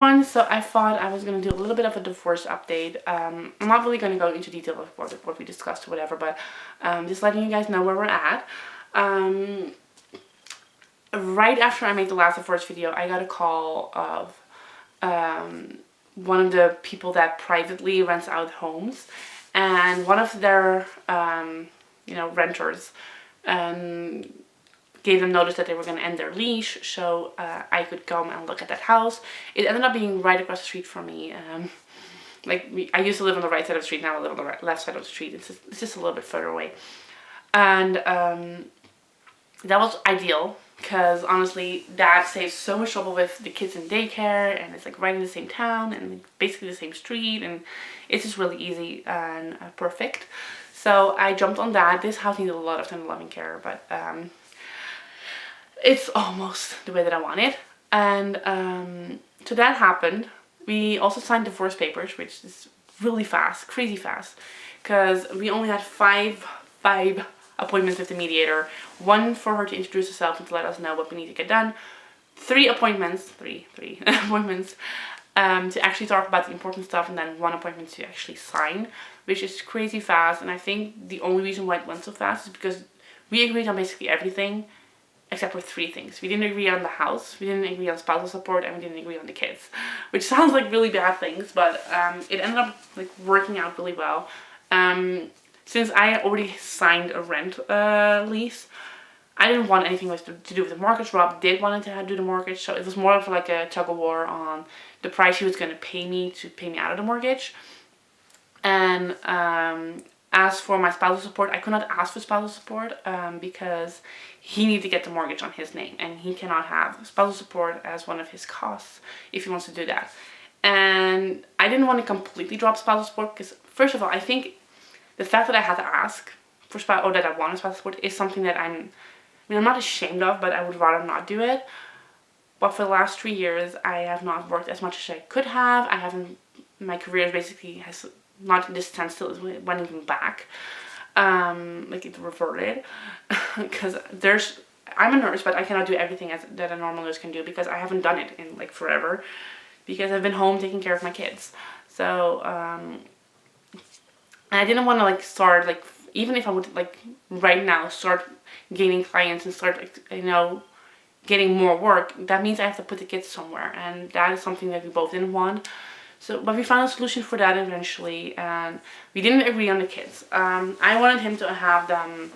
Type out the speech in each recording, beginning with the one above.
So I thought I was going to do a little bit of a divorce update. I'm not really going to go into detail of what we discussed or whatever, but just letting you guys know where we're at. Right after I made the last divorce video, I got a call of one of the people that privately rents out homes, and one of their renters gave them notice that they were going to end their leash, so I could come and look at that house. It ended up being right across the street from me. I used to live on the right side of the street, now I live on the left side of the street. It's just a little bit further away. And that was ideal, because honestly, that saves so much trouble with the kids in daycare, and it's like right in the same town, and basically the same street, and it's just really easy and perfect. So I jumped on that. This house needed a lot of tender loving care, but it's almost the way that I want it. And so that happened. We also signed divorce papers, which is really fast, crazy fast, because we only had five appointments with the mediator. One for her to introduce herself and to let us know what we need to get done. Three appointments to actually talk about the important stuff, and then one appointment to actually sign, which is crazy fast. And I think the only reason why it went so fast is because we agreed on basically everything except for three things. We didn't agree on the house, we didn't agree on spousal support, and we didn't agree on the kids, which sounds like really bad things, but it ended up like working out really well. Since I already signed a rent lease, I didn't want anything to do with the mortgage. Rob did want to do the mortgage, so it was more of like a tug of war on the price he was going to pay me out of the mortgage. And as for my spousal support, I could not ask for spousal support because he needed to get the mortgage on his name, and he cannot have spousal support as one of his costs if he wants to do that. And I didn't want to completely drop spousal support because, first of all, I think the fact that I had to ask for spousal, or that I wanted spousal support, is something that I'm not ashamed of, but I would rather not do it. But for the last 3 years, I have not worked as much as I could have. My career basically has not this standstill, it went even back. Like it reverted, because I'm a nurse, but I cannot do everything that a normal nurse can do, because I haven't done it in like forever, because I've been home taking care of my kids. So and I didn't want to like start, like, even if I would like right now start gaining clients and start getting more work, that means I have to put the kids somewhere, and that is something that we both didn't want. So, but we found a solution for that eventually, and we didn't agree on the kids. I wanted him to have them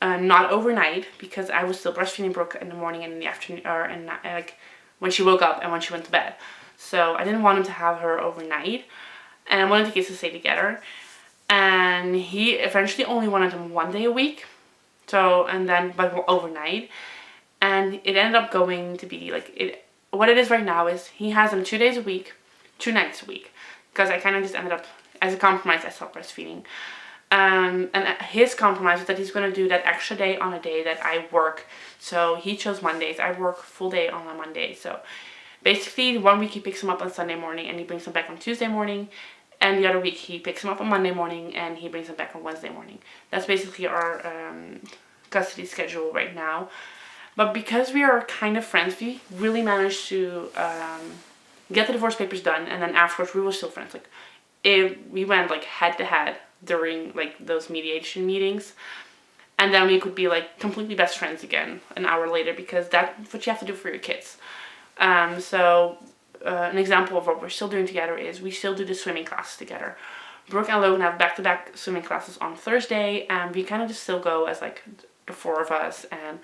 not overnight, because I was still breastfeeding Brooke in the morning and in the afternoon, or like when she woke up and when she went to bed. So I didn't want him to have her overnight, and I wanted the kids to stay together. And he eventually only wanted them 1 day a week, but overnight. And it ended up going to be like what it is right now is he has them 2 days a week, 2 nights a week, because I kind of just ended up, as a compromise, I stopped breastfeeding. And his compromise is that he's going to do that extra day on a day that I work. So he chose Mondays. I work full day on a Monday. So basically 1 week he picks him up on Sunday morning and he brings him back on Tuesday morning. And the other week he picks him up on Monday morning and he brings him back on Wednesday morning. That's basically our custody schedule right now. But because we are kind of friends, we really managed to get the divorce papers done, and then afterwards we were still friends. Like, we went like head to head during like those mediation meetings, and then we could be like completely best friends again an hour later, because that's what you have to do for your kids. An example of what we're still doing together is we still do the swimming classes together. Brooke and Logan have back-to-back swimming classes on Thursday, and we kind of just still go as like the four of us, and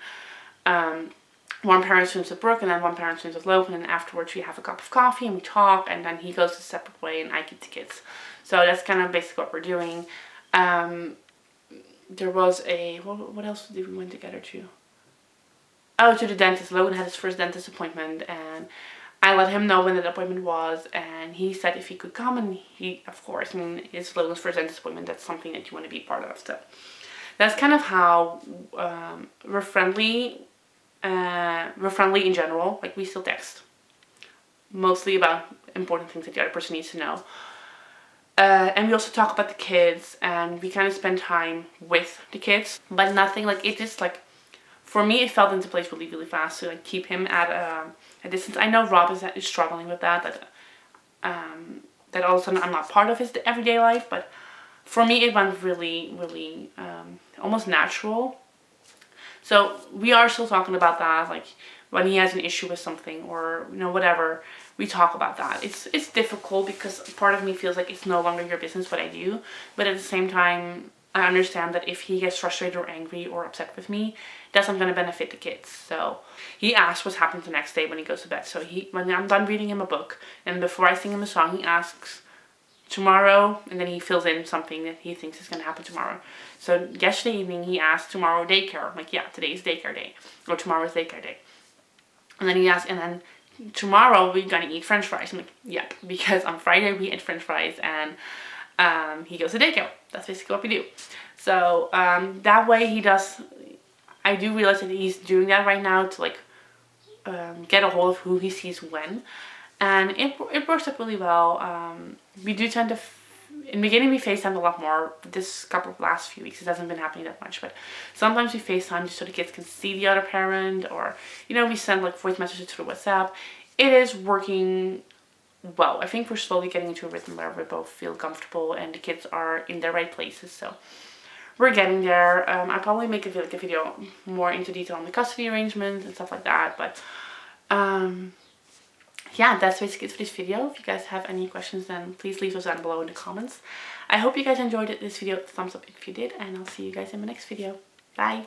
one parent swims with Brooke and then one parent swims with Logan, and afterwards we have a cup of coffee and we talk, and then he goes a separate way and I keep the kids. So that's kind of basically what we're doing. There was what else did we went together to? Oh, to the dentist. Logan had his first dentist appointment, and I let him know when that appointment was, and he said if he could come, and he, of course, it's Logan's first dentist appointment, that's something that you want to be part of. So that's kind of how we're friendly. We're friendly in general. Like, we still text mostly about important things that the other person needs to know, and we also talk about the kids, and we kind of spend time with the kids, but nothing like it. Just like for me, it fell into place really, really fast to like keep him at a distance. I know Rob is struggling with that all of a sudden I'm not part of his everyday life, but for me it went really, really almost natural. So we are still talking about that, like when he has an issue with something or whatever, we talk about that. It's difficult because part of me feels like it's no longer your business what I do, but at the same time I understand that if he gets frustrated or angry or upset with me, that's not going to benefit the kids. So he asks what's happening the next day when he goes to bed. So when I'm done reading him a book and before I sing him a song, he asks tomorrow, and then he fills in something that he thinks is going to happen tomorrow. So yesterday evening he asked tomorrow daycare. I'm like, yeah, today's daycare day, or tomorrow's daycare day. And then he asked, and then tomorrow we're going to eat French fries. I'm like, yep, because on Friday we ate French fries and he goes to daycare. That's basically what we do. So that way he does. I do realize that he's doing that right now to like get a hold of who he sees when, and it works out really well. We do tend to, in the beginning we FaceTimed a lot more. This couple of last few weeks it hasn't been happening that much, but sometimes we FaceTime just so the kids can see the other parent, or we send like voice messages through WhatsApp. It is working well. I think we're slowly getting into a rhythm where we both feel comfortable and the kids are in their right places. So we're getting there. I'll probably make a video more into detail on the custody arrangements and stuff like that. But yeah, that's basically it for this video. If you guys have any questions, then please leave those down below in the comments. I hope you guys enjoyed this video. Thumbs up if you did, and I'll see you guys in my next video. Bye!